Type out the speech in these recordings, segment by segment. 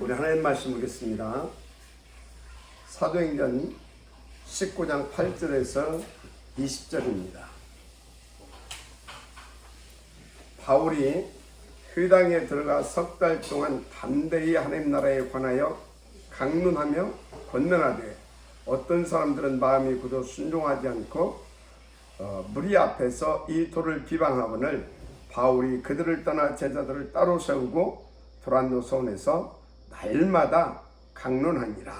우리 하나님 말씀 보겠습니다. 사도행전 19장 8절에서 20절입니다. 바울이 회당에 들어가 석 달 동안 담대히 하나님 나라에 관하여 강론하며 권면하되 어떤 사람들은 마음이 굳어 순종하지 않고 무리 앞에서 이 돌을 비방하거늘 바울이 그들을 떠나 제자들을 따로 세우고 도란노선에서 날마다 강론하니라.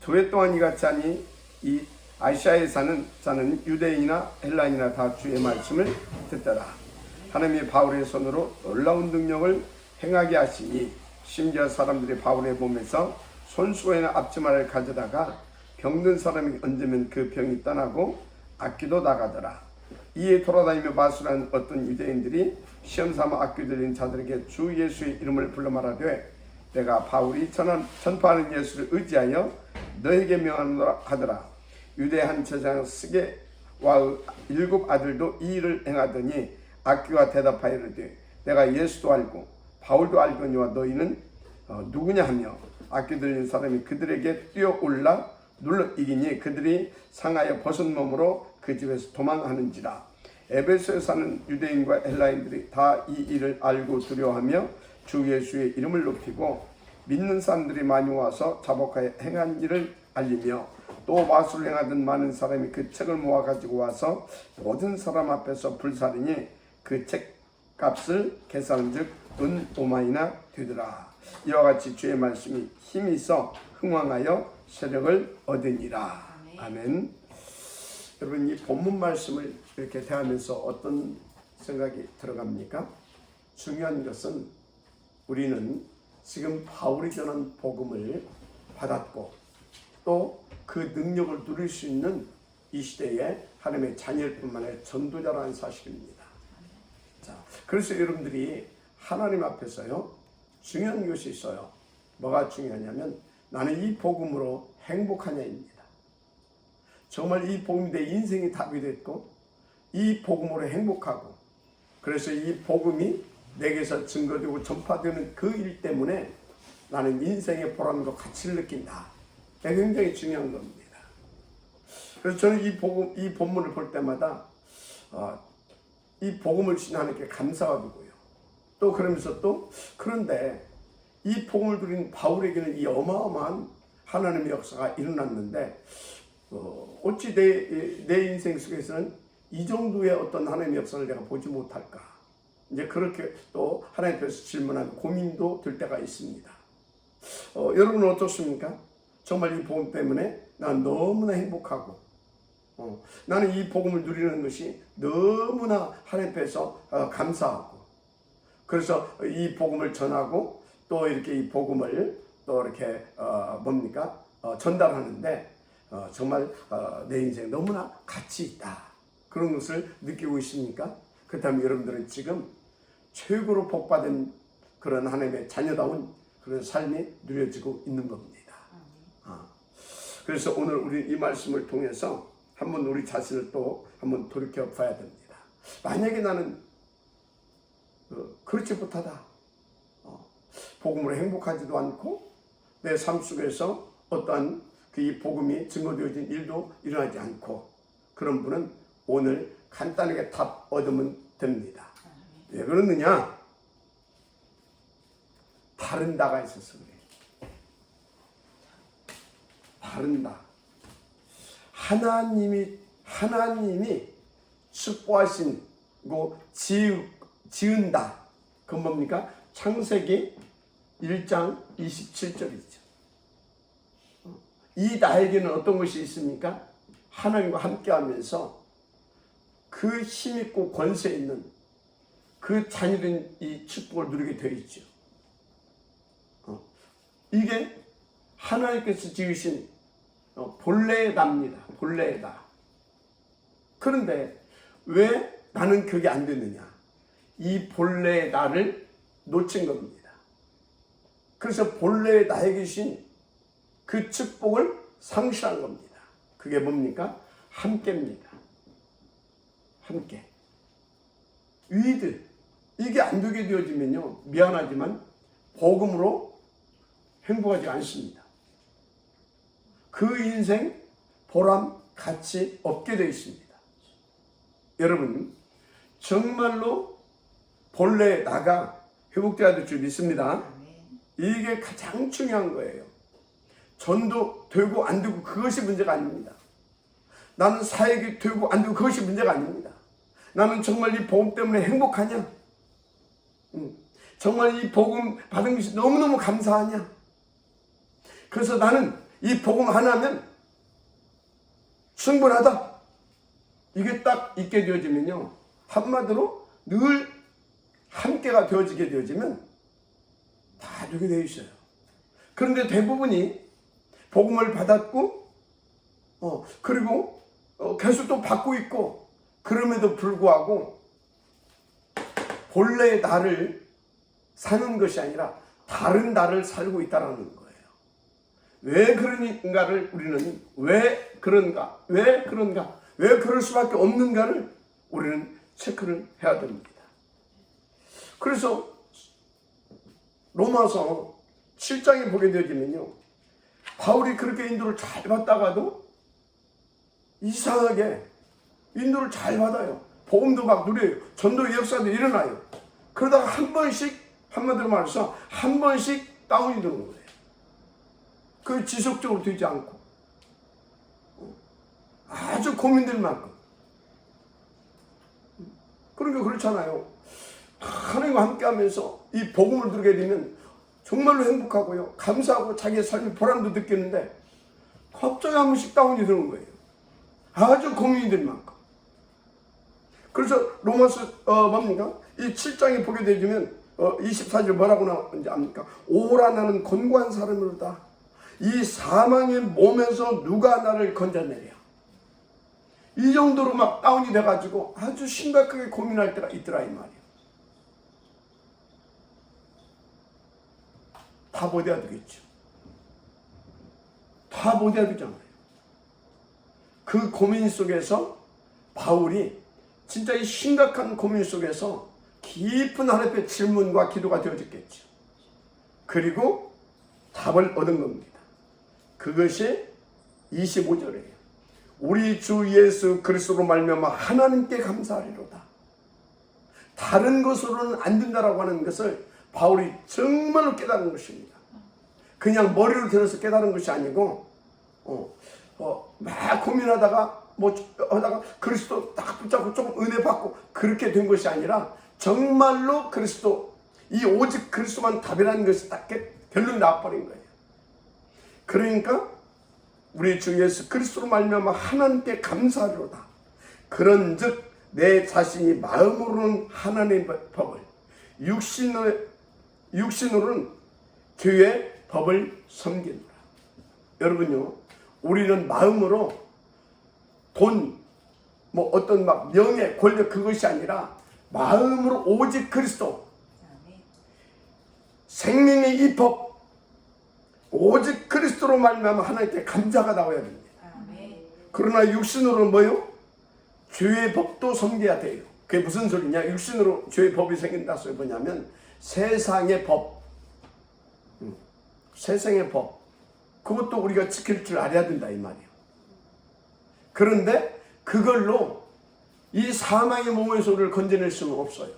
2해 동안 이같이 하니 이 아시아에 사는 자는 유대인이나 헬라인이나 다 주의 말씀을 듣더라. 하나님이 바울의 손으로 놀라운 능력을 행하게 하시니 심지어 사람들이 바울의 몸에서 손수건에 앞치마를 가져다가 병든 사람이 얹으면 그 병이 떠나고 악귀도 나가더라. 이에 돌아다니며 마술한 어떤 유대인들이 시험삼아 악귀 들린 자들에게 주 예수의 이름을 불러 말하되 내가 바울이 전파하는 예수를 의지하여 너에게 명하노라 하더라. 유대 한 제사장 스게와의 7 아들도 이 일을 행하더니 악귀가 대답하여 이르되 내가 예수도 알고 바울도 알거니와 너희는 누구냐 하며 악귀 들린 사람이 그들에게 뛰어올라 눌러 이기니 그들이 상하여 벗은 몸으로 그 집에서 도망하는지라. 에베소에 사는 유대인과 헬라인들이 다 이 일을 알고 두려워하며 주 예수의 이름을 높이고 믿는 사람들이 많이 와서 자복하여 행한 일을 알리며 또 마술을 행하던 많은 사람이 그 책을 모아 가지고 와서 모든 사람 앞에서 불사르니 그 책값을 계산즉 돈 5만이나 되더라. 이와 같이 주의 말씀이 힘이 있어 흥왕하여 세력을 얻으니라. 아멘. 여러분, 이 본문 말씀을 이렇게 대하면서 어떤 생각이 들어갑니까? 중요한 것은 우리는 지금 바울이 전한 복음을 받았고 또 그 능력을 누릴 수 있는 이 시대에 하나님의 자녀일 뿐만 아니라 전도자라는 사실입니다. 자, 그래서 여러분들이 하나님 앞에서요 중요한 것이 있어요. 뭐가 중요하냐면 나는 이 복음으로 행복하냐입니다. 정말 이 복음이 내 인생이 답이 됐고 이 복음으로 행복하고 그래서 이 복음이 내게서 증거되고 전파되는 그 일 때문에 나는 인생의 보람과 가치를 느낀다. 굉장히 중요한 겁니다. 그래서 저는 이 본문을 볼 때마다 이 복음을 주신 하나님께 감사가 되고요. 또 그러면서 또 그런데 이 복음을 드린 바울에게는 이 어마어마한 하나님의 역사가 일어났는데 어찌 내 인생 속에서는 이 정도의 어떤 하나님의 역사를 내가 보지 못할까? 이제 그렇게 또 하나님 앞에서 질문한 고민도 들 때가 있습니다. 여러분은 어떻습니까? 정말 이 복음 때문에 난 너무나 행복하고 나는 이 복음을 누리는 것이 너무나 하나님 앞에서 감사하고 그래서 이 복음을 전하고 또 이렇게 이 복음을 또 이렇게 전달하는데 정말 내 인생에 너무나 가치 있다. 그런 것을 느끼고 있습니까? 그렇다면 여러분들은 지금 최고로 복받은 그런 하나님의 자녀다운 그런 삶이 누려지고 있는 겁니다. 그래서 오늘 우리 이 말씀을 통해서 한번 우리 자신을 또 한번 돌이켜 봐야 됩니다. 만약에 나는 그렇지 못하다. 복음으로 행복하지도 않고 내 삶 속에서 어떠한 이 복음이 증거되어진 일도 일어나지 않고 그런 분은 오늘 간단하게 답 얻으면 됩니다. 왜 그러느냐? 다른다가 있어서 그래요. 다른다. 하나님이 축복하신 거 지은다. 그건 뭡니까? 창세기 1장 27절이죠. 이 나에게는 어떤 것이 있습니까? 하나님과 함께하면서 그 힘있고 권세 있는 그 자녀된 이 축복을 누리게 되어 있죠. 이게 하나님께서 지으신 본래의 나입니다. 본래의 나. 그런데 왜 나는 그게 안 됐느냐? 이 본래의 나를 놓친 겁니다. 그래서 본래의 나에게 주신 그 축복을 상실한 겁니다. 그게 뭡니까? 함께입니다. 함께. 이게 안 되게 되어지면요, 미안하지만 복음으로 행복하지 않습니다. 그 인생 보람, 가치 없게 되어 있습니다. 여러분, 정말로 본래 나가 회복되어야 될 줄 믿습니다. 이게 가장 중요한 거예요. 전도 되고 안 되고 그것이 문제가 아닙니다. 나는 사역이 되고 안 되고 그것이 문제가 아닙니다. 나는 정말 이 복음 때문에 행복하냐? 정말 이 복음 받은 것이 너무너무 감사하냐? 그래서 나는 이 복음 하나면 충분하다. 이게 딱 있게 되어지면요, 한마디로 늘 함께가 되어지게 되어지면 다 되게 되어 있어요. 그런데 대부분이 복음을 받았고 그리고 계속 또 받고 있고, 그럼에도 불구하고 본래의 나를 사는 것이 아니라 다른 나를 살고 있다는 거예요. 왜 그런가를 우리는 왜 그런가, 왜 그럴 수밖에 없는가를 우리는 체크를 해야 됩니다. 그래서 로마서 7장에 보게 되어지면요, 바울이 그렇게 인도를 잘 받다가도 이상하게 인도를 잘 받아요. 복음도 막 누려요. 전도의 역사도 일어나요. 그러다가 한 번씩, 한마디로 말해서 한 번씩 다운이 되는 거예요. 그 지속적으로 되지 않고 아주 고민될 만큼. 그러니까 그렇잖아요. 하나님과 함께 하면서 이 복음을 들게 되면 정말로 행복하고요, 감사하고 자기의 삶의 보람도 느끼는데 갑자기 한 번씩 다운이 되는 거예요. 아주 고민이 될 만큼. 그래서 로마서 뭡니까? 이 7장에 보게 되면 24절 뭐라고 나오는지 압니까? 오라 나는 권고한 사람이로다. 이 사망의 몸에서 누가 나를 건져내랴. 이 정도로 막 다운이 돼가지고 아주 심각하게 고민할 때가 있더라 이 말이에요. 다 못해야 되겠죠. 다 못해야 되잖아요. 그 고민 속에서 바울이 진짜 이 심각한 고민 속에서 깊은 하나님의 질문과 기도가 되어졌겠죠. 그리고 답을 얻은 겁니다. 그것이 25절이에요. 우리 주 예수 그리스도로 말미암아 하나님께 감사하리로다. 다른 것으로는 안 된다라고 하는 것을 바울이 정말로 깨달은 것입니다. 그냥 머리로 들어서 깨달은 것이 아니고 막 고민하다가 하다가 그리스도 딱 붙잡고 조금 은혜 받고 그렇게 된 것이 아니라 정말로 그리스도, 이 오직 그리스도만 답이라는 것이 딱 결론이 나와버린 거예요. 그러니까 우리 주 예수 그리스도로 말미암아 하나님께 감사하리로다. 그런즉 내 자신이 마음으로는 하나님의 법을, 육신으로는 주의 법을 섬기노라. 여러분요, 우리는 마음으로 돈, 어떤 명예, 권력 그것이 아니라 마음으로 오직 그리스도, 생명의 이 법, 오직 그리스도로 말미암아 하나님께 감사가 나와야 됩니다. 그러나 육신으로는 뭐요? 주의 법도 섬겨야 돼요. 그게 무슨 소리냐? 육신으로 주의 법이 생긴다 소리 뭐냐면 세상의 법, 세상의 법, 그것도 우리가 지킬 줄 알아야 된다 이 말이에요. 그런데 그걸로 이 사망의 몸에서 우리를 건져낼 수는 없어요.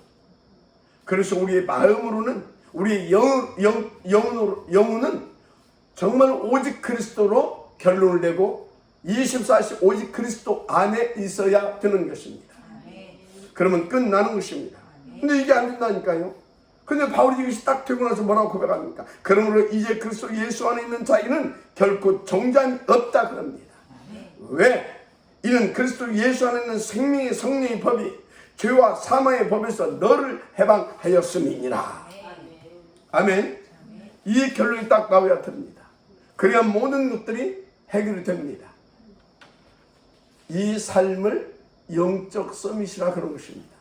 그래서 우리의 마음으로는, 우리의 영혼은 정말 오직 그리스도로 결론을 내고 24시 오직 그리스도 안에 있어야 되는 것입니다. 그러면 끝나는 것입니다. 근데 이게 안 된다니까요. 근데 바울이 이것이 딱 되고 나서 뭐라고 고백합니까? 그러므로 이제 그리스도 예수 안에 있는 자에는 결코 정죄함이 없다 그럽니다. 왜? 이는 그리스도 예수 안에 있는 생명의 성령의 법이 죄와 사망의 법에서 너를 해방하였음이니라. 아멘. 이 결론이 딱 나와야 됩니다. 그래야 모든 것들이 해결이 됩니다. 이 삶을 영적 서밋이라 그런 것입니다.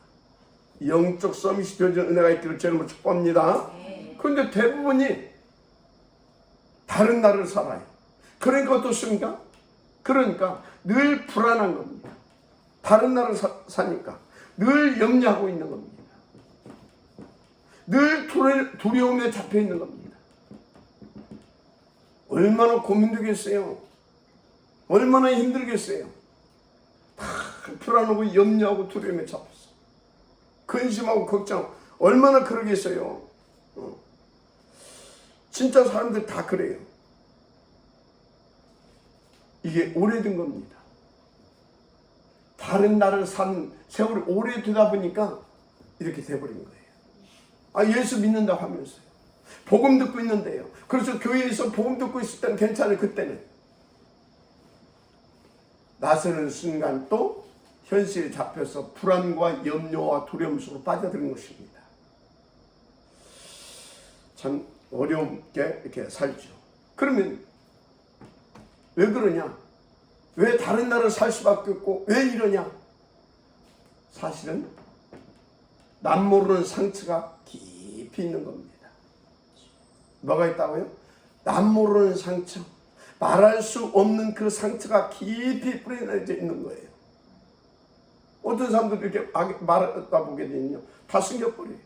영적 서밋이 되어지는 은혜가 있기를 저는 축복합니다. 그런데 대부분이 다른 나를 살아요. 그러니까 어떻습니까? 그러니까 늘 불안한 겁니다. 다른 나를 사니까 늘 염려하고 있는 겁니다. 늘 두려움에 잡혀 있는 겁니다. 얼마나 고민되겠어요. 얼마나 힘들겠어요. 다 불안하고 염려하고 두려움에 잡혔어. 근심하고 걱정 얼마나 그러겠어요. 진짜 사람들 다 그래요. 이게 오래된 겁니다. 다른 나라를 산 세월이 오래되다 보니까 이렇게 돼버린 거예요. 아, 예수 믿는다고 하면서요. 복음 듣고 있는데요. 그래서 교회에서 복음 듣고 있을 때는 괜찮아요. 그때는. 나서는 순간 또 현실에 잡혀서 불안과 염려와 두려움 속으로 빠져드는 것입니다. 참 어렵게 이렇게 살죠. 그러면 왜 그러냐? 왜 다른 나라를 살 수밖에 없고 왜 이러냐? 사실은 남 모르는 상처가 깊이 있는 겁니다. 뭐가 있다고요? 남 모르는 상처, 말할 수 없는 그 상처가 깊이 뿌려져 있는 거예요. 어떤 사람들이 이렇게 말하다 보게 되면요, 다 숨겨버려요.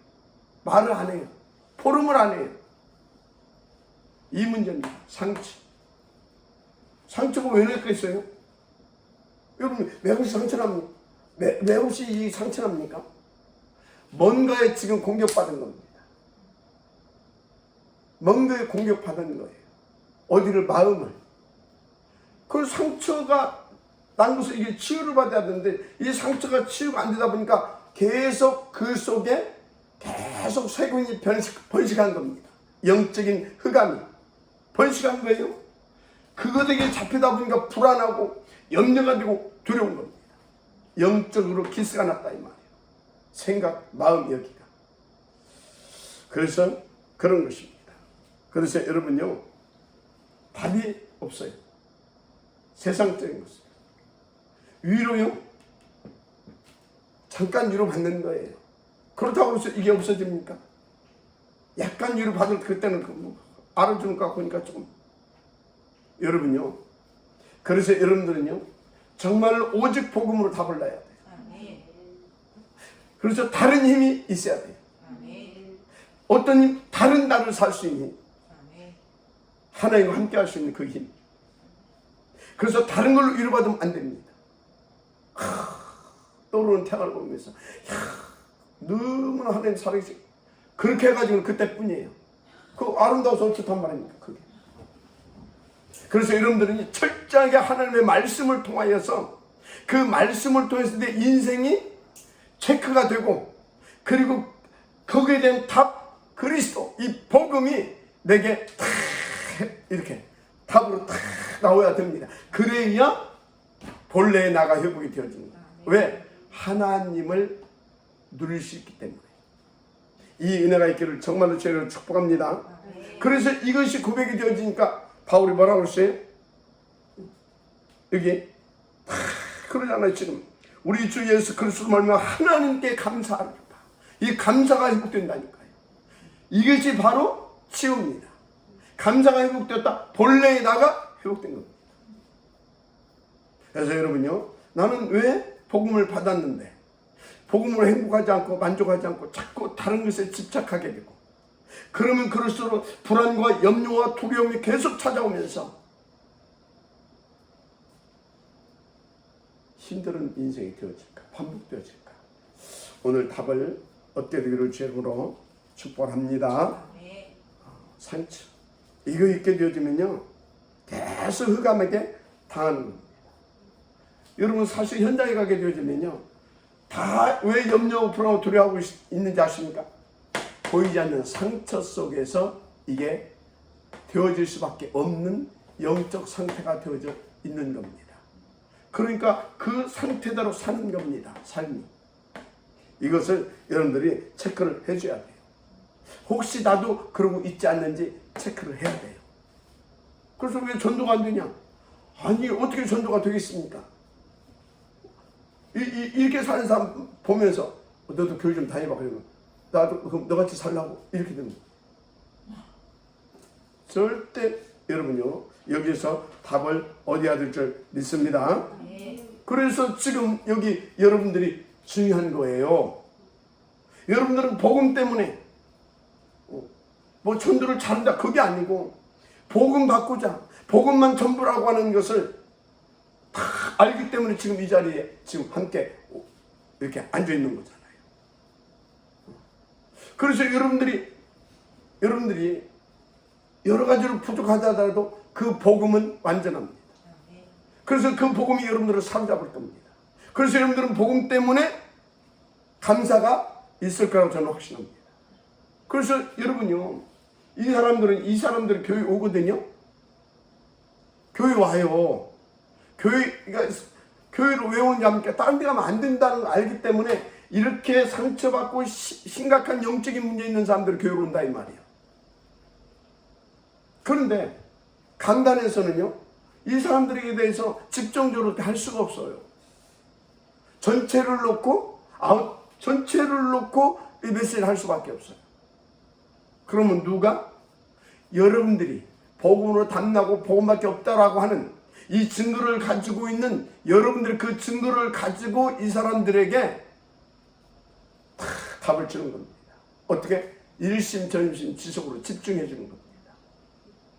말을 안 해요. 포럼을 안 해요. 이 문제입니다. 상처. 상처가 왜 낼겠어요? 여러분, 왜 혹시 상처납니까? 왜 혹시 이 상처납니까? 뭔가에 지금 공격받은 겁니다. 뭔가에 공격받은 거예요. 어디를, 마음을. 그 상처가 난 것을 이게 치유를 받아야 되는데 이 상처가 치유가 안 되다 보니까 계속 그 속에 계속 세균이 번식한 겁니다. 영적인 흑암이 번식한 거예요. 그것에게 잡히다 보니까 불안하고 염려가 되고 두려운 겁니다. 영적으로 기스가 났다 이 말이에요. 생각, 마음, 여기가. 그래서 그런 것입니다. 그래서 여러분요, 답이 없어요. 세상적인 것은. 위로요? 잠깐 위로 받는 거예요. 그렇다고 해서 이게 없어집니까? 약간 위로 받을 그때는 알아주는 것 보니까 조금. 여러분요, 그래서 여러분들은요, 정말로 오직 복음으로 답을 내야 돼요. 그래서 다른 힘이 있어야 돼요. 어떤 힘? 다른 나를 살 수 있는 힘. 하나님과 함께 할 수 있는 그 힘. 그래서 다른 걸로 위로받으면 안 됩니다. 떠오르는 태양을 보면서 너무나 하나님 사랑이 그렇게 해가지고 그때뿐이에요. 그 아름다워서 어떻단 말입니까? 그게. 그래서 여러분들은 철저하게 하나님의 말씀을 통하여서 그 말씀을 통해서 내 인생이 체크가 되고 그리고 거기에 대한 답 그리스도 이 복음이 내게 탁 이렇게 답으로 탁 나와야 됩니다. 그래야 본래의 나가 회복이 되어집니다. 왜? 하나님을 누릴 수 있기 때문에. 이 은혜가 있기를 정말로 저희를 축복합니다. 그래서 이것이 고백이 되어지니까 바울이 뭐라고 했어요? 여기 그러잖아요. 지금 우리 주 예수 그리스도 말미암아 하나님께 감사하리라. 이 감사가 회복된다니까요. 이것이 바로 치유입니다. 감사가 회복되었다. 본래의 나가 회복된 겁니다. 그래서 여러분요, 나는 왜 복음을 받았는데 복음으로 행복하지 않고 만족하지 않고 자꾸 다른 것에 집착하게 되고 그러면 그럴수록 불안과 염려와 두려움이 계속 찾아오면서 힘든 인생이 되어질까? 반복되어질까? 오늘 답을 얻게 되기를 주님으로 축복합니다. 상처. 이거 있게 되어지면요, 계속 흑암에게 당하는 겁니다. 여러분 사실 현장에 가게 되어지면요, 다 왜 염려하고 불안하고 두려워하고 있는지 아십니까? 보이지 않는 상처 속에서 이게 되어질 수밖에 없는 영적 상태가 되어져 있는 겁니다. 그러니까 그 상태대로 사는 겁니다. 삶이. 이것을 여러분들이 체크를 해줘야 돼요. 혹시 나도 그러고 있지 않는지 체크를 해야 돼요. 그래서 왜 전도가 안 되냐? 아니 어떻게 전도가 되겠습니까? 이렇게 사는 사람 보면서 너도 교회 좀 다녀봐. 그러면 나도 그럼 너같이 살라고 이렇게 되는 거예요. 절대 여러분요 여기서 답을 얻어야 될 줄 믿습니다. 그래서 지금 여기 여러분들이 중요한 거예요. 여러분들은 복음 때문에 뭐 전도를 잘한다 그게 아니고 복음 바꾸자, 복음만 전부라고 하는 것을 다 알기 때문에 지금 이 자리에 지금 함께 이렇게 앉아 있는 거잖아요. 그래서 여러분들이 여러 가지로 부족하더라도 그 복음은 완전합니다. 그래서 그 복음이 여러분들을 사로잡을 겁니다. 그래서 여러분들은 복음 때문에 감사가 있을 거라고 저는 확신합니다. 그래서 여러분요, 이 사람들은 교회 오거든요. 교회 와요. 교회로 왜 오냐니까 다른 데 가면 안 된다는 걸 알기 때문에 이렇게 상처받고 심각한 영적인 문제 있는 사람들이 교회로 온다 이 말이에요. 그런데 강단에서는요, 이 사람들에게 대해서 집중적으로 할 수가 없어요. 전체를 놓고 이 메시지를 할 수밖에 없어요. 그러면 누가? 여러분들이 복음으로 담나고 복음밖에 없다라고 하는 이 증거를 가지고 있는 여러분들, 그 증거를 가지고 이 사람들에게 답을 주는 겁니다. 어떻게? 일심전심 지속으로 집중해 주는 겁니다.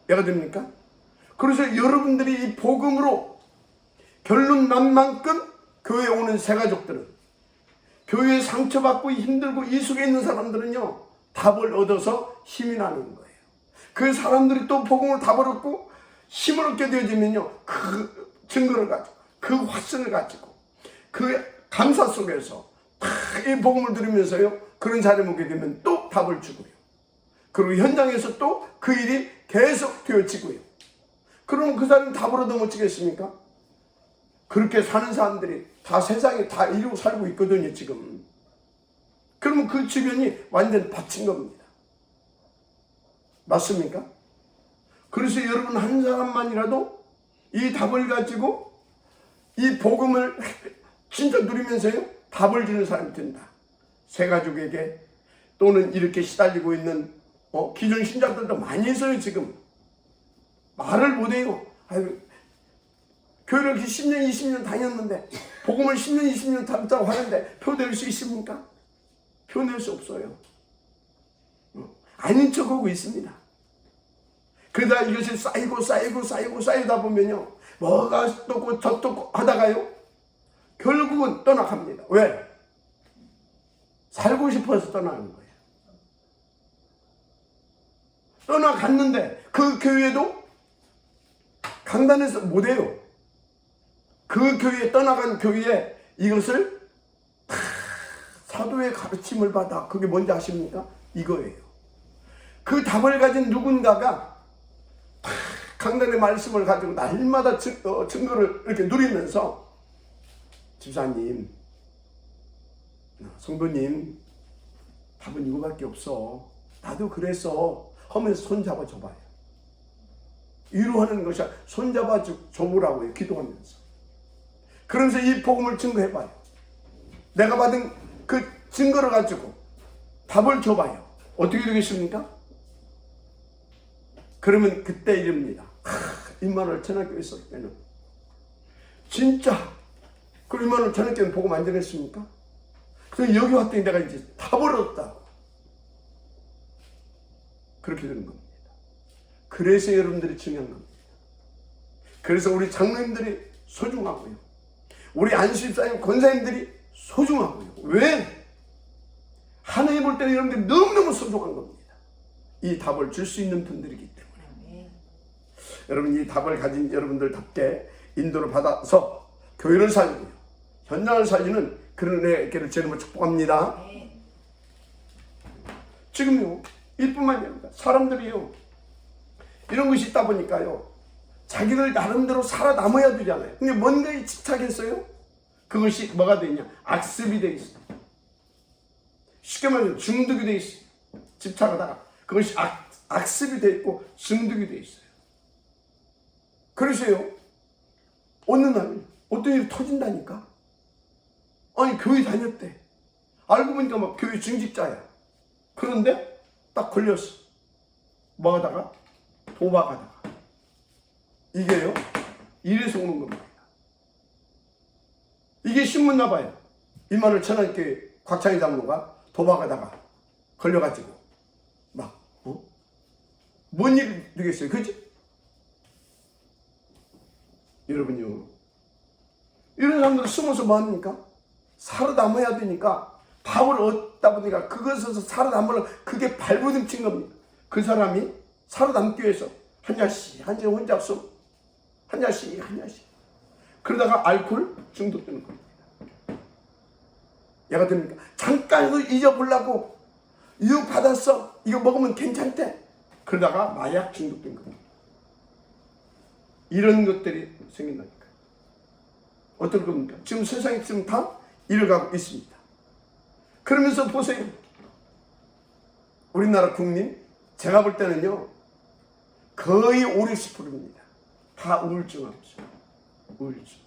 이해가 됩니까? 그래서 여러분들이 이 복음으로 결론 난 만큼 교회에 오는 새가족들은, 교회에 상처받고 힘들고 이 속에 있는 사람들은요, 답을 얻어서 힘이 나는 거예요. 그 사람들이 또 복음을 답을 얻고 힘을 얻게 되어지면요, 그 증거를 가지고, 그 확신을 가지고, 그 감사 속에서 이 복음을 들으면서요, 그런 자리에 오게 되면 또 답을 주고요. 그리고 현장에서 또 그 일이 계속 되어지고요. 그럼 그 사람이 답을 얻어 못 주겠습니까? 그렇게 사는 사람들이 다 세상에 다 이루고 살고 있거든요, 지금. 그러면 그 주변이 완전 바친 겁니다. 맞습니까? 그래서 여러분 한 사람만이라도 이 답을 가지고 이 복음을 진짜 누리면서요, 답을 주는 사람이 된다. 새가족에게 또는 이렇게 시달리고 있는 기존 신자들도 많이 있어요. 지금 말을 못해요. 교회를 이렇게 10년 20년 다녔는데 복음을 10년 20년 담다고 하는데 표낼 수 있습니까? 표낼 수 없어요. 아닌 척하고 있습니다. 그러다 이것이 쌓이다 보면요, 뭐가 떴고 저 떴고 하다가요, 결국은 떠나갑니다. 왜? 살고 싶어서 떠나는 거예요. 떠나갔는데 그 교회도 강단에서 못해요. 그 교회에 떠나간 교회에 이것을 사도의 가르침을 받아. 그게 뭔지 아십니까? 이거예요. 그 답을 가진 누군가가 강단의 말씀을 가지고 날마다 증거를 이렇게 누리면서, 집사님, 성도님, 답은 이거밖에 없어, 나도 그랬어 하면서 손잡아 줘봐요. 위로하는 것이 손잡아 줘보라고요. 기도하면서. 그러면서 이 복음을 증거해봐요. 내가 받은 그 증거를 가지고 답을 줘봐요. 어떻게 되겠습니까? 그러면 그때 이릅니다. 임마누엘 전학교에 있을 때는 진짜 그 임마누엘 전학교는 복음 안 전했습니까? 그래서 여기 왔더니 내가 이제 답을 얻었다고. 그렇게 되는 겁니다. 그래서 여러분들이 중요한 겁니다. 그래서 우리 장로님들이 소중하고요, 우리 안수집사님 권사님들이 소중하고요. 왜? 하나님 볼 때는 여러분들이 너무너무 소중한 겁니다. 이 답을 줄 수 있는 분들이기 때문에. 여러분, 이 답을 가진 여러분들답게 인도를 받아서 교회를 살리고요, 현장을 살리는 그런 은혜를 제대로 축복합니다. 지금요, 이뿐만이 아니라 사람들이요, 이런 것이 있다 보니까요, 자기들 나름대로 살아남아야 되잖아요. 근데 뭔가에 집착했어요? 그것이 뭐가 되냐? 악습이 돼 있어요. 쉽게 말하면 중독이 돼 있어요. 집착하다가 그것이 악습이 돼 있고 중독이 돼 있어요. 그래서요, 어느 날 어떤 일이 터진다니까? 아니, 교회 다녔대. 알고 보니까 막 교회 중직자야. 그런데 딱 걸렸어. 뭐 하다가? 도박하다가. 이게요, 이래서 오는 겁니다. 이게 신문 나봐요. 임마누엘 천안교회 곽창희 장로가 도박하다가 걸려가지고 막 뭔 일이 되겠어요, 그지? 여러분들 숨어서 뭐합니까? 살아남아야 되니까 밥을 얻다 보니까 그것에서 살아남으려 그게 발부둥친 겁니다. 그 사람이 살아남기 위해서 한 잔씩 한 잔 혼자 숨 한 잔씩 한 잔씩 그러다가 알코올 중독되는 겁니다. 얘가 됩니까? 잠깐 잊어보려고 유혹받았어. 이거 먹으면 괜찮대. 그러다가 마약 중독된 겁니다. 이런 것들이 생긴다니까. 어떨 겁니까? 지금 세상이 지금 다 이래가고 있습니다. 그러면서 보세요. 우리나라 국민, 제가 볼 때는요, 거의 5, 60%입니다. 다 우울증하고 있어요. 우울증.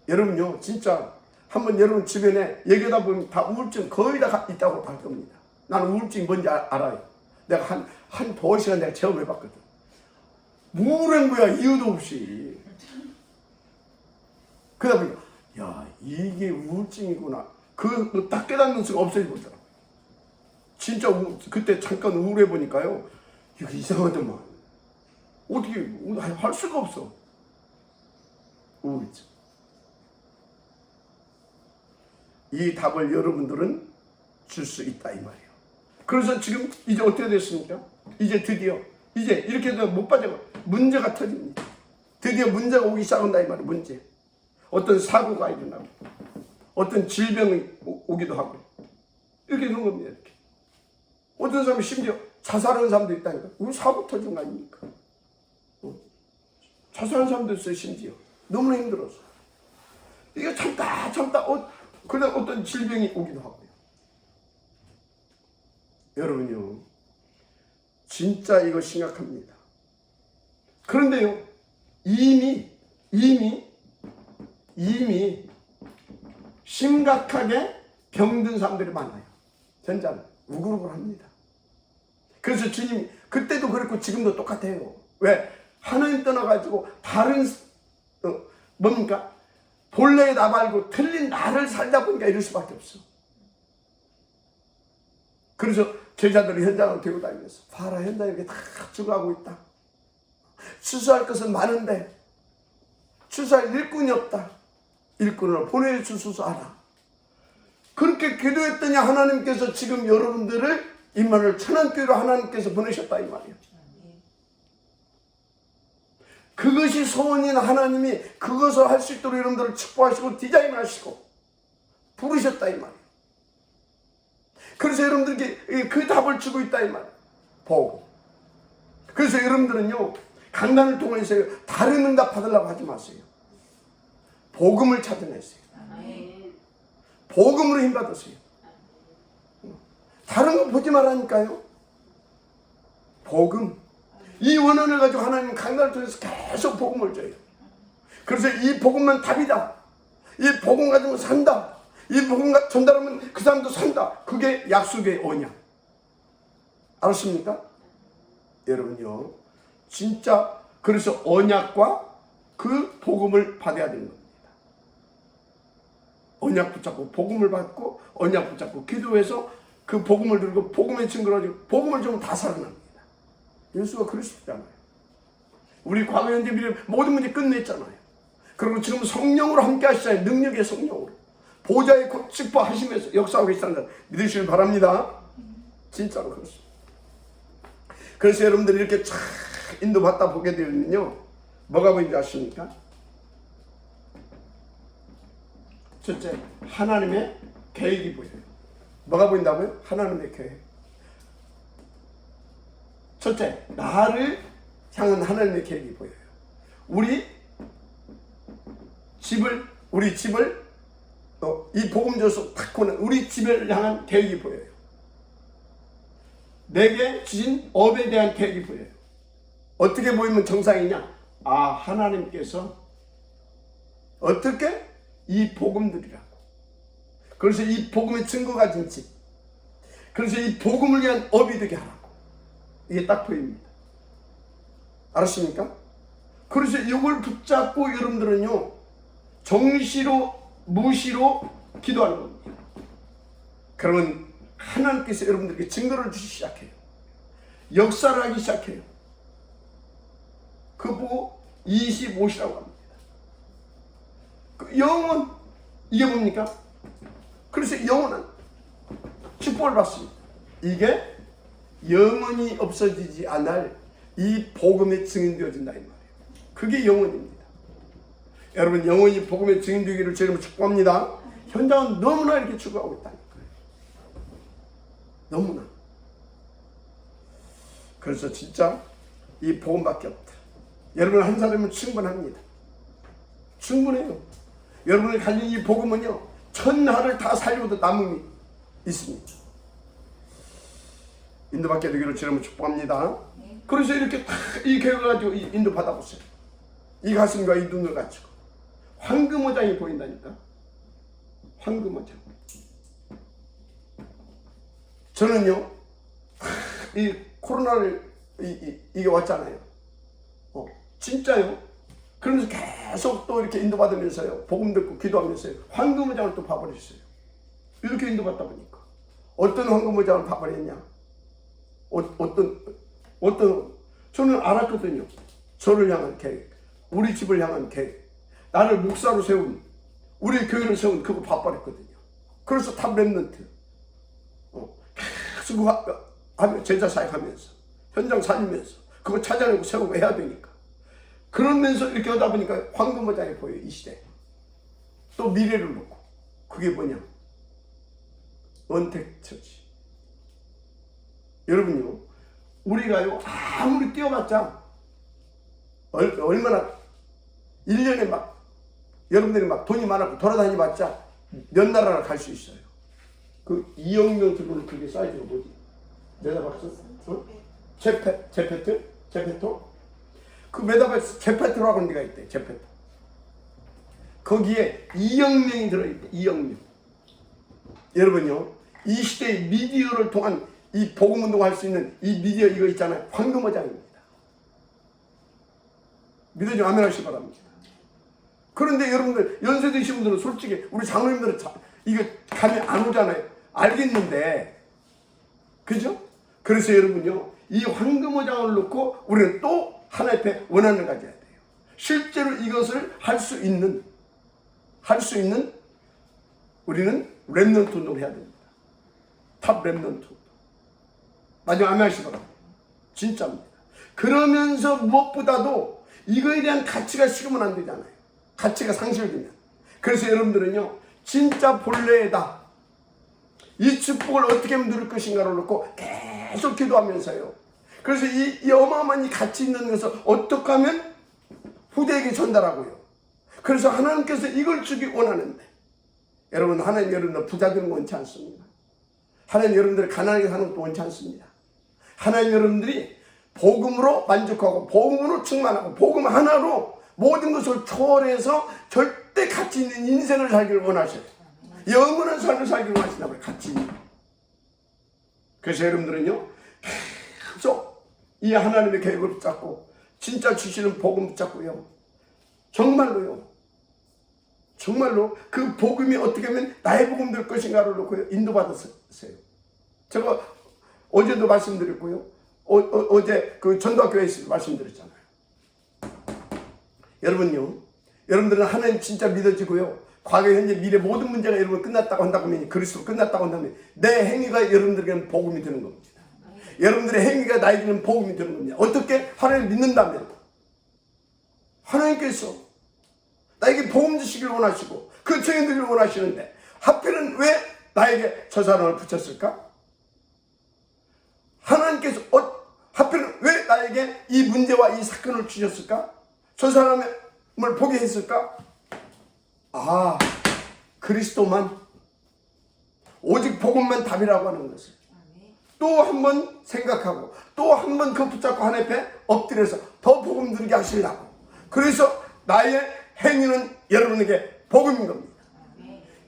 여러분요, 진짜 한번 여러분 주변에 얘기하다 보면 다 우울증 거의 다 있다고 할 겁니다. 나는 우울증이 뭔지 알아요. 내가 한 두어 시간 내가 체험해봤거든. 우울한 거야, 이유도 없이. 그러다 보니까, 야, 이게 우울증이구나. 그거 딱 깨닫는 수가 없어지더라고요. 진짜 그때 잠깐 우울해 보니까요, 이거 이상하더만. 어떻게 할 수가 없어. 우울증. 이 답을 여러분들은 줄 수 있다 이 말이에요. 그래서 지금 이제 어떻게 됐습니까? 이제 드디어 이제 이렇게 해도 못 빠져 문제가 터집니다. 드디어 문제가 오기 시작한다 이 말이에요. 문제. 어떤 사고가 일어나고 어떤 질병이 오기도 하고 이렇게 되는 겁니다. 이렇게. 어떤 사람이 심지어 자살하는 사람도 있다니까. 우리 사고 터진 거 아닙니까? 자살하는 사람도 있어요. 심지어 너무나 힘들어서 이게 참다 그러다 어떤 질병이 오기도 하고요. 여러분요, 진짜 이거 심각합니다. 그런데요, 이미 심각하게 병든 사람들이 많아요. 현장은 우글우글합니다. 그래서 주님 그때도 그랬고 지금도 똑같아요. 왜? 하나님 떠나가지고 다른 뭡니까? 본래의 나 말고 틀린 나를 살다 보니까 이럴 수밖에 없어. 그래서 제자들이 현장을 들고 다니면서 봐라, 현장이 이렇게 다 죽어가고 있다. 추수할 것은 많은데 추수할 일꾼이 없다. 일꾼을 보내주소서. 그렇게 기도했더니 하나님께서 지금 여러분들을 임마누엘 천안교회로 하나님께서 보내셨다 이 말이에요. 그것이 소원인 하나님이 그것을 할 수 있도록 여러분들을 축복하시고 디자인하시고 부르셨다 이 말이에요. 그래서 여러분들에게 그 답을 주고 있다 이 말이에요. 복음. 그래서 여러분들은요, 강단을 통해서 다른 응답 받으려고 하지 마세요. 복음을 찾아내세요. 복음으로 힘받으세요. 다른 거 보지 말라니까요. 복음. 이 원한을 가지고 하나님 강단을 통해서 계속 복음을 줘요. 그래서 이 복음만 답이다. 이 복음 가지고 산다. 이 복음 전달하면 그 사람도 산다. 그게 약속의 언약. 알았습니까? 여러분요, 진짜 그래서 언약과 그 복음을 받아야 되는 겁니다. 언약 붙잡고 복음을 받고 언약 붙잡고 기도해서 그 복음을 들고 복음의 증거를 가지고 복음을 좀 다 살아납니다. 예수가 그러셨잖아요. 우리 과거 현재 미래 모든 문제 끝냈잖아요. 그리고 지금 성령으로 함께 하시잖아요. 능력의 성령으로 보좌의 직보하시면서 역사하고 계시다는 걸 믿으시길 바랍니다. 진짜로 그렇습니다. 그래서 여러분들이 이렇게 쫙 인도받다 보게 되면요, 뭐가 보이는지 아십니까? 첫째, 하나님의 계획이 보여요. 뭐가 보인다고요? 하나님의 계획. 첫째, 나를 향한 하나님의 계획이 보여요. 우리 집을 이 복음 줘서 탁 보는 우리 집을 향한 계획이 보여요. 내게 주신 업에 대한 계획이 보여요. 어떻게 보이면 정상이냐? 하나님께서 어떻게? 이 복음들이라고. 그래서 이 복음의 증거 가진 집. 그래서 이 복음을 위한 업이 되게 하라고. 이게 딱 보입니다. 알았습니까? 그래서 이걸 붙잡고 여러분들은요, 정시로 무시로 기도하는 겁니다. 그러면 하나님께서 여러분들에게 증거를 주시기 시작해요. 역사를 하기 시작해요. 그거 보고 25시라고 합니다. 영원, 이게 뭡니까? 그래서 영원한 축복을 받습니다. 이게 영원히 없어지지 않을 이 복음의 증인되어진다 이 말이에요. 그게 영원입니다. 여러분, 영원히 복음의 증인되기를 제 이름으로 축복합니다. 현장은 너무나 이렇게 추구하고 있다는 거예요. 너무나. 그래서 진짜 이 복음밖에 없다. 여러분 한 사람은 충분합니다. 충분해요. 여러분이 가진 이 복음은요, 천하를 다 살리고도 남음이 있습니다. 인도받게 되기를 주님을 축복합니다. 그래서 이렇게 다 이 계획을 가지고 인도 받아보세요. 이 가슴과 이 눈을 가지고 황금어장이 보인다니까. 황금어장. 저는요, 이 코로나를 이게 왔잖아요. 진짜요. 그러면서 계속 또 이렇게 인도받으면서요, 복음 듣고 기도하면서요, 황금어장을 또 봐버렸어요. 이렇게 인도받다 보니까 어떤 황금어장을 봐버렸냐. 어떤 저는 알았거든요. 저를 향한 계획, 우리 집을 향한 계획, 나를 목사로 세운, 우리 교회를 세운 그거 봐버렸거든요. 그래서 탑 랩런트 계속 하며 제자 사역하면서 현장 살리면서 그거 찾아내고 세우고 해야 되니까, 그러면서 이렇게 하다 보니까 황금어장이 보여요. 이 시대에 또 미래를 놓고, 그게 뭐냐, 언택처치. 여러분요, 우리가요 아무리 뛰어봤자 얼마나 1년에 막 여러분들이 막 돈이 많았고 돌아다니봤자 몇 나라를 갈 수 있어요. 그 2억 명 들어오는 그게 사이즈가 뭐지? 메타버스? 제페토? 그 메타버스 제페토라고 하는 데가 있대. 제페토. 거기에 2억 명이 들어있대. 2억 명. 여러분요, 이 시대의 미디어를 통한 이 복음 운동할 수 있는 이 미디어 이거 있잖아요. 황금어장입니다. 믿어주면 아멘 하시기 바랍니다. 그런데 여러분들 연세 드신 분들은 솔직히 우리 장로님들은 이게 감이 안 오잖아요. 알겠는데, 그죠? 그래서 여러분요, 이 황금어장을 놓고 우리는 또 하나님 앞에 원한을 가져야 돼요. 실제로 이것을 할 수 있는 우리는 렘넌트 운동을 해야 됩니다. 탑 렘넌트. 마지막 아멘 하시기 바랍니다. 진짜입니다. 그러면서 무엇보다도 이거에 대한 가치가 식으면 안 되잖아요. 가치가 상실되면. 그래서 여러분들은요, 진짜 본래다, 이 축복을 어떻게 하면 누릴 것인가를 놓고 계속 기도하면서요. 그래서 이 어마어마한 이 가치 있는 것을 어떻게 하면 후대에게 전달하고요. 그래서 하나님께서 이걸 주기 원하는데, 여러분, 하나님 여러분들 부자 되는 거 원치 않습니다. 하나님 여러분들이 가난하게 사는 것도 원치 않습니다. 하나님 여러분들이 복음으로 만족하고 복음으로 충만하고 복음 하나로 모든 것을 초월해서 절대 가치 있는 인생을 살기를 원하셔요. 영원한 삶을 살기를 원하신다 말이에요. 가치 있는. 그래서 여러분들은요, 계속 이 하나님의 계획을 붙잡고 진짜 주시는 복음 붙잡고요, 정말로 그 복음이 어떻게 하면 나의 복음 될 것인가를 놓고 인도받았어요. 제가 어제도 말씀드렸고요, 어제 그 전도학교에서 말씀드렸잖아요. 여러분요, 여러분들은 하나님 진짜 믿어지고요, 과거, 현재, 미래 모든 문제가 여러분 끝났다고 한다고 하면, 그리스도 끝났다고 한다면 내 행위가 여러분들에게는 복음이 되는 겁니다. 여러분들의 행위가 나에게는 복음이 되는 겁니다. 어떻게? 하나님을 믿는다면 하나님께서 나에게 복음 주시기를 원하시고 그 증인들을 원하시는데, 하필은 왜 나에게 저 사람을 붙였을까? 하나님께서 하필은 왜 나에게 이 문제와 이 사건을 주셨을까? 저 사람을 보게 했을까? 아, 그리스도만, 오직 복음만 답이라고 하는 것을 또 한 번 생각하고 또 한 번 그 붙잡고 하나님 앞에 엎드려서 더 복음 들게 하시려고. 그래서 나의 행위는 여러분에게 복음인 겁니다.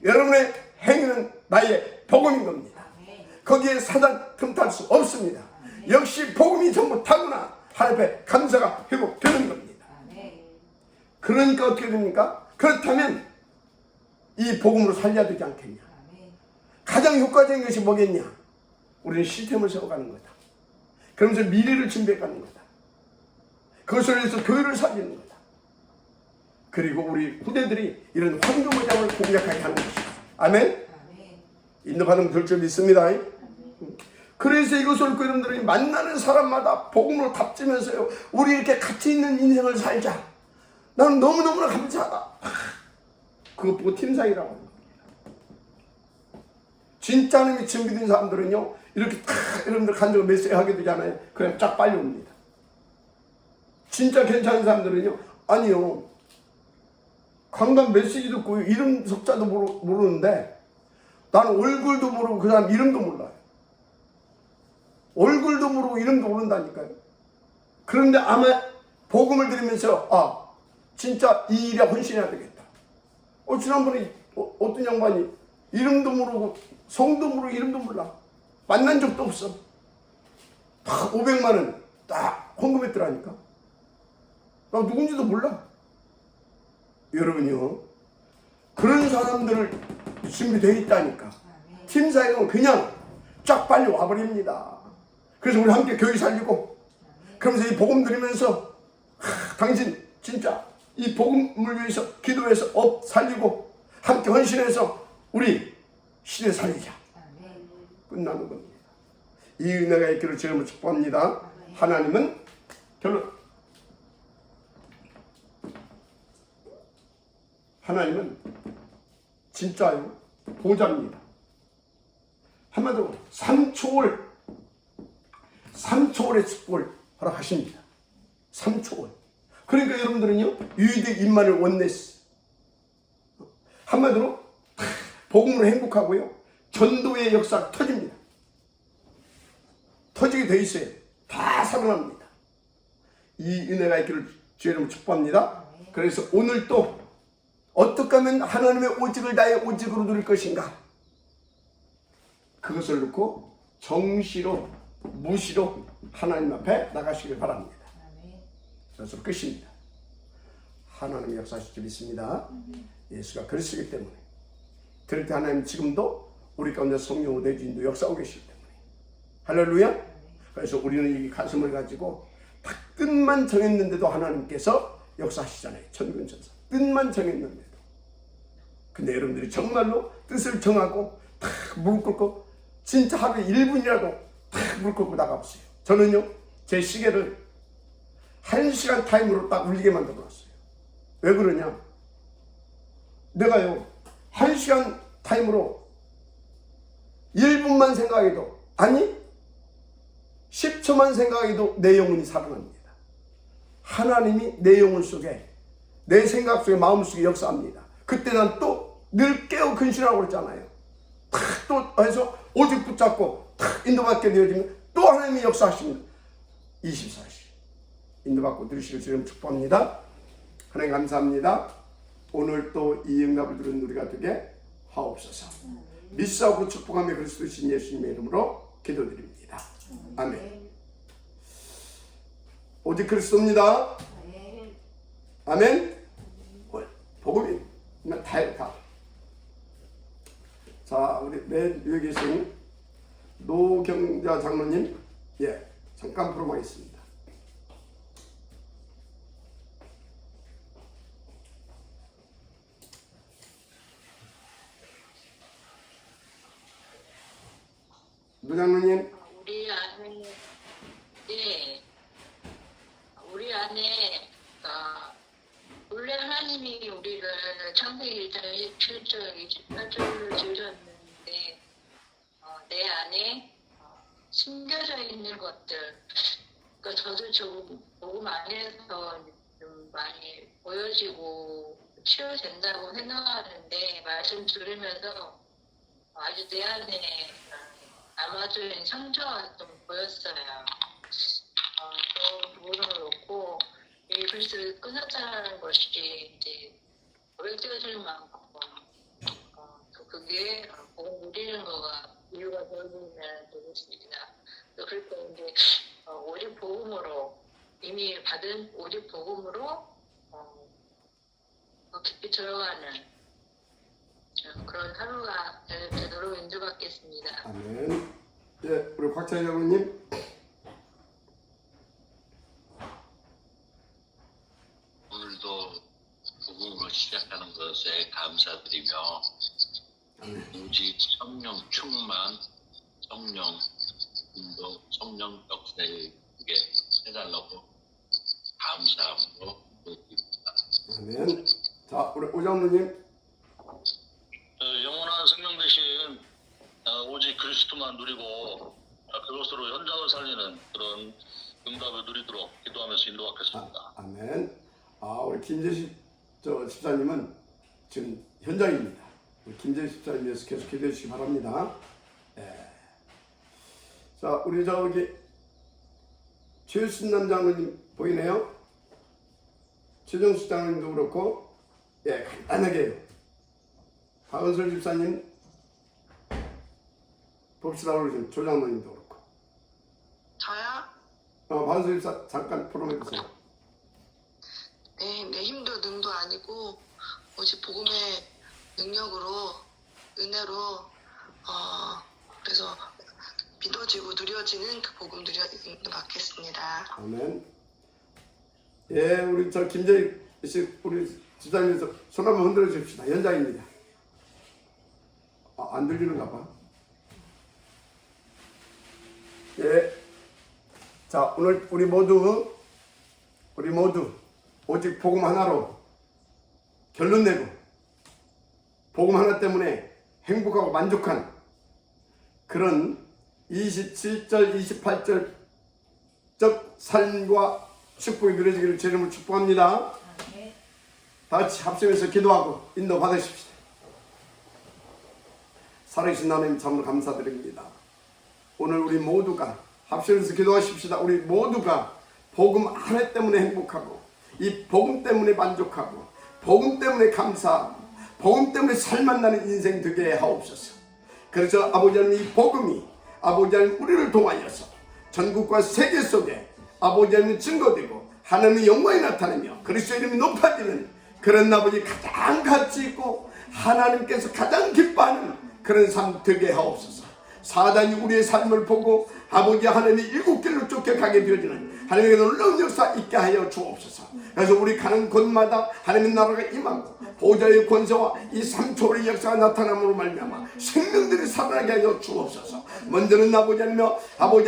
여러분의 행위는 나의 복음인 겁니다. 거기에 사단 틈탈 수 없습니다. 역시 복음이 전부 타구나 하나님 앞에 감사가 회복되는 겁니다. 그러니까 어떻게 됩니까? 그렇다면 이 복음으로 살려야 되지 않겠냐? 가장 효과적인 것이 뭐겠냐? 우리는 시스템을 세워가는 거다. 그러면서 미래를 준비해가는 거다. 그것을 위해서 교회를 살리는 거다. 그리고 우리 후대들이 이런 황금의장을 공략하게 하는 것입니다. 아멘. 인도받으면 될 줄 믿습니다. 그래서 이것을 듣고 여러분들이 만나는 사람마다 복음으로 답지면서요, 우리 이렇게 같이 있는 인생을 살자. 나는 너무너무나 감사하다. 그거 보고 팀장이라고 합니다. 진짜 하나님이 준비된 사람들은요, 이렇게 다 여러분들 간증을 메시지 하게 되잖아요. 그냥 쫙 빨리 옵니다. 진짜 괜찮은 사람들은요, 아니요, 강단 메시지 듣고 이름 석자도 모르는데 나는 얼굴도 모르고 그 사람 이름도 몰라요. 얼굴도 모르고 이름도 모른다니까요. 그런데 아마 복음을 들으면서 진짜 이 일에 헌신해야 되겠다. 지난번에 어떤 양반이 이름도 모르고 성도 모르고 이름도 몰라. 만난 적도 없어. 딱 500만 원 딱 헌금했더라니까. 나 누군지도 몰라. 여러분요, 그런 사람들을 준비되어 있다니까. 팀사역은 그냥 쫙 빨리 와버립니다. 그래서 우리 함께 교회 살리고, 그러면서 이 복음 들으면서 당신 진짜 이 복음을 위해서 기도해서 업 살리고 함께 헌신해서 우리 시대 살리자. 끝나는 겁니다. 이 은혜가 있기를 주님을 축복합니다. 하나님은 결론, 하나님은 진짜요 보좌입니다. 한마디로 3초월의 축복을 허락하십니다. 3초월. 그러니까 여러분들은요, 유이드 임마누엘 원네스, 한마디로 복음으로 행복하고요, 전도의 역사가 터집니다. 터지게 돼 있어요. 다 살아납니다. 이 은혜가 있기를 주의 이름으로 축복합니다. 그래서 오늘 또 어떻게 하면 하나님의 오직을 나의 오직으로 누릴 것인가, 그것을 놓고 정시로 무시로 하나님 앞에 나가시길 바랍니다. 그래서 끝입니다. 하나님의 역사하실 줄 믿습니다. 예수가 그러시기 때문에, 그럴 때 하나님 지금도 우리 가운데 성령 내주인도 역사하고 계시기 때문에, 할렐루야. 그래서 우리는 이 가슴을 가지고 다 뜻만 정했는데도 하나님께서 역사하시잖아요. 천군천사 뜻만 정했는데도. 근데 여러분들이 정말로 뜻을 정하고 탁 무릎 꿇고 진짜 하루에 1분이라도 탁 무릎 꿇고 나가보세요. 저는요, 제 시계를 1시간 타임으로 딱 울리게 만들어 놨어요. 왜 그러냐? 내가요, 1시간 타임으로 1분만 생각해도, 아니 10초만 생각해도 내 영혼이 살아납니다. 하나님이 내 영혼 속에, 내 생각 속에, 마음 속에 역사합니다. 그때 난 또 늘 깨어 근신하고 그랬잖아요. 탁 또 해서 오직 붙잡고 탁 인도받게 되어지면 또 하나님이 역사하십니다. 24시 인도받고 누리시길 주님 축복합니다. 하나님 감사합니다. 오늘 또 이 응답을 들은 우리가 되게 하옵소서. 믿사오고 축복하며 그리스도신 예수님의 이름으로 기도드립니다. 아멘. 오직 그리스도입니다. 아멘. 복음이 다. 자, 우리 맨 위에 계신 노경자 장로님, 잠깐 풀어보겠습니다. 노 장로님. 우리 안에 원래 하나님이 우리를 창세기 1장 27절 28절로 지으셨는데 내 안에 숨겨져 있는 것들, 그러니까 저도 좀 복음 안에서 좀 많이 보여지고 치유된다고 생각하는데, 말씀 들으면서 아주 내 안에 남아있는 상처가 좀 보였어요. 또 부분을 놓고 이 글씨를 끊었다는 것이 이제 고백되어질 만큼 또 그게 복음 누리는 거가 이유가 되어지면 되겠습니다. 그러니까 이제 오직 복음으로, 이미 받은 오직 복음으로 깊이 들어가는 그런 하루가 되도록 인도받겠습니다. 아멘. 우리 곽찬희 장로님. 오늘도 복음 것에 감사드리며 오직 성령 충만, 성령 인도, 성령 역사에 이게 해달라고 감사함으로 드립니다. 아멘. 자, 우리 오장로님. 영원한 생명 대신 오직 그리스도만 누리고 그것으로 현장을 살리는 그런 응답을 누리도록 기도하면서 인도하겠습니다. 아멘. 우리 김재식 집사님은 지금 현장입니다. 우리 김재식 집사님 위해서 계속 기도해 주시기 바랍니다. 예. 자, 우리 저기 최순남 장로님 보이네요? 최정수 장로님도 그렇고, 예, 간단하게 박은솔 집사님 봅시다. 우리 조 장로님도 그렇고. 저요? 박은솔 집사 잠깐 포럼해 주세요. 네, 내 힘도 능도 아니고 오직 복음의 능력으로 은혜로 그래서 믿어지고 누려지는 그 복음 받겠습니다. 아멘. 예, 우리 저 김재식 우리 집사님에서 손 한번 흔들어 주십시다. 현장입니다. 안 들리는가 봐. 예. 자, 오늘 우리 모두 오직 복음 하나로 결론 내고 복음 하나 때문에 행복하고 만족한 그런 27절, 28절 적 삶과 축복이 누려지기를 제 이름으로 축복합니다. 다 같이 합심해서 기도하고 인도 받으십시다. 살아계신 하나님 참으로 감사드립니다. 오늘 우리 모두가 합심해서 기도하십시다. 우리 모두가 복음 하나 때문에 행복하고 이 복음 때문에 만족하고 복음 때문에 감사하고 복음 때문에 살만나는 인생 되게 하옵소서. 그래서 아버지 하나님 이 복음이 아버지 하나님 우리를 통하여서 전국과 세계 속에 아버지 하나님 증거되고 하나님의 영광이 나타나며 그리스도 이름이 높아지는 그런 아버지 가장 가치 있고 하나님께서 가장 기뻐하는 그런 삶 되게 하옵소서. 사단이 우리의 삶을 보고 아버지 하나님의 일곱 길로 쫓겨가게 되어지는 하나님의 놀라운 역사 있게 하여 주옵소서. 그래서 우리 가는 곳마다 하나님의 나라가 임하고 보좌의 권세와 이 3초의 역사가 나타남으로 말미암아 생명들이 살아나게 하여 주옵소서. 먼저는 아버지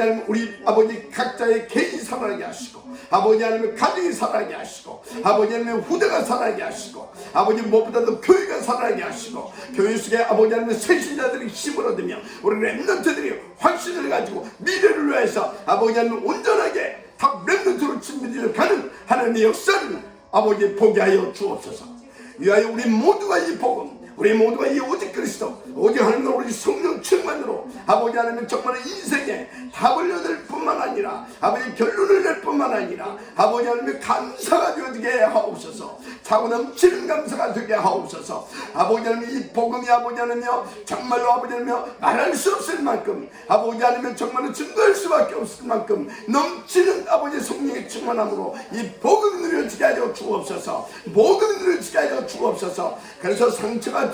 하나님 우리 아버지 각자의 개인이 살아나게 하시고 아버지 하나님 가정이 살아나게 하시고 아버지 하나님 후대가 살아나게 하시고 아버지 무엇보다도 교회가 살아나게 하시고 교회 속에 아버지 하나님 세신자들이 힘을 얻으며 우리 렘넌트들이 확신을 가지고 미래를 위해서 아버지 하나님 온전하게 다 렘넌트로 준비되어 가는 하나님의 역사를 아버지 보게 하여 주옵소서. 위하여 우리 모두가 이 복음 우리 모두가 이 오직 그리스도 오직 하나님의 오직 성령 충만으로 아버지 하나님 정말 인생에 답을 얻을 뿐만 아니라 아버지 결론을 낼 뿐만 아니라 아버지 하나님의 감사가 되게 하옵소서. 차고 넘치는 감사가 되게 하옵소서. 아버지 하나님 이 복음이 아버지 하나님이여 정말로 아버지 하나님이여 말할 수 없을 만큼 아버지 하나님 정말로 증거할 수밖에 없을 만큼 넘치는 아버지 성령의 충만함으로 이 복음이 누려지게 하여 주옵소서. 복음이 누려지게 하여 주옵소서. 그래서 상처가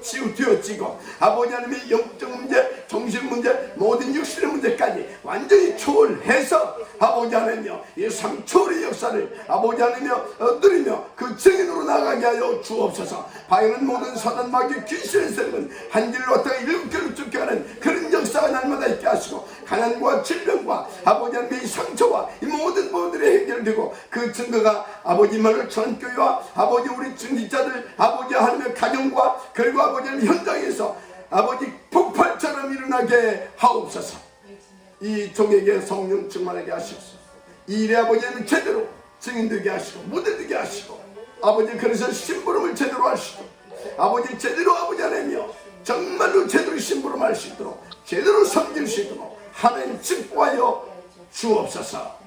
치유되어지고 아버지 하나님의 영적 문제, 정신 문제, 모든 육신의 문제까지 완전히 초월해서 아버지 하나님이여 이 3초월의 역사를 아버지 하나님이여 누리며 그 증인으로 나가게 하여 주옵소서. 바위는 모든 사단 마귀 귀신의 세력은 한 길로 왔다가 일곱 길로 쫓겨가는 그런 역사가 날마다 있게 하시고 가난과 질병과 아버지 하나님의 이 상처와 이 모든 부분들이 해결되고 그 증거가 아버지 말을 전교회와 아버지 우리 증진자들 아버지 하나님의 가정과 그리고 아버지 하나님 현장에서 아버지 폭발처럼 일어나게 하옵소서. 이 종에게 성령 충만하게 하시옵소서. 이 일에 아버지 하나님 제대로 증인되게 하시고 무대되게 하시고 아버지 그래서 심부름을 제대로 하시고 아버지 제대로 아버지 하나님이여 정말로 제대로 심부름할 수 있도록 제대로 섬길 수 있도록 하나님 축복하여 주옵소서.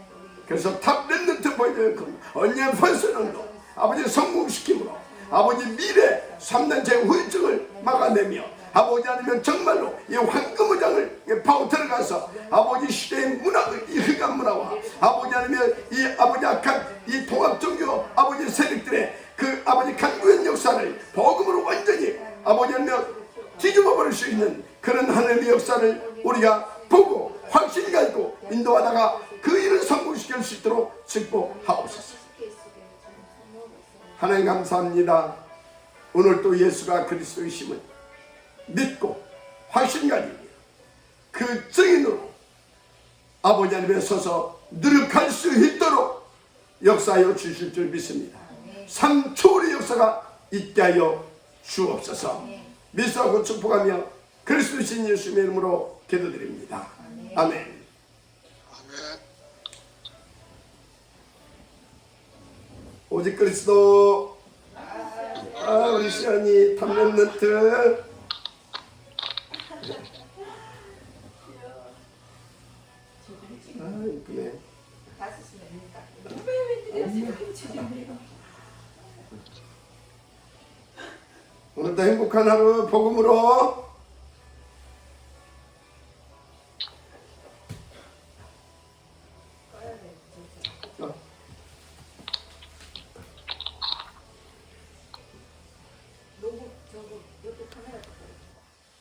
그래서 탑 렘넌트 보이는 그 언니의 퍼스널도 아버지 성공시킴으로 아버지 미래 3단체 후유증을 막아내며 아버지 아니면 정말로 이 황금의장을 파고 들어가서 아버지 시대의 문화, 이 흑암 문화와 아버지 아니면 이 아버지 악한 이 통합종교 아버지 세력들의 그 아버지 강구현 역사를 복음으로 완전히 아버지 아니면 뒤집어 버릴 수 있는 그런 하나님의 역사를 우리가 보고 확신 가지고 인도하다가 그 일을 성공시킬 수 있도록 축복하옵소서. 하나님 감사합니다. 오늘 또 예수가 그리스도이심을 믿고 확신 가지고 그 증인으로 아버지 앞에 서서 누룩할 수 있도록 역사하여 주실 줄 믿습니다. 삶 초월의 역사가 있게 하여 주옵소서. 믿사하고 축복하며 그리스도 신 예수님의 이름으로 기도드립니다. 아멘. 오직 그리스도. 우리 시연이 탐렌트. 이쁘네. 오늘도 행복한 하루 복음으로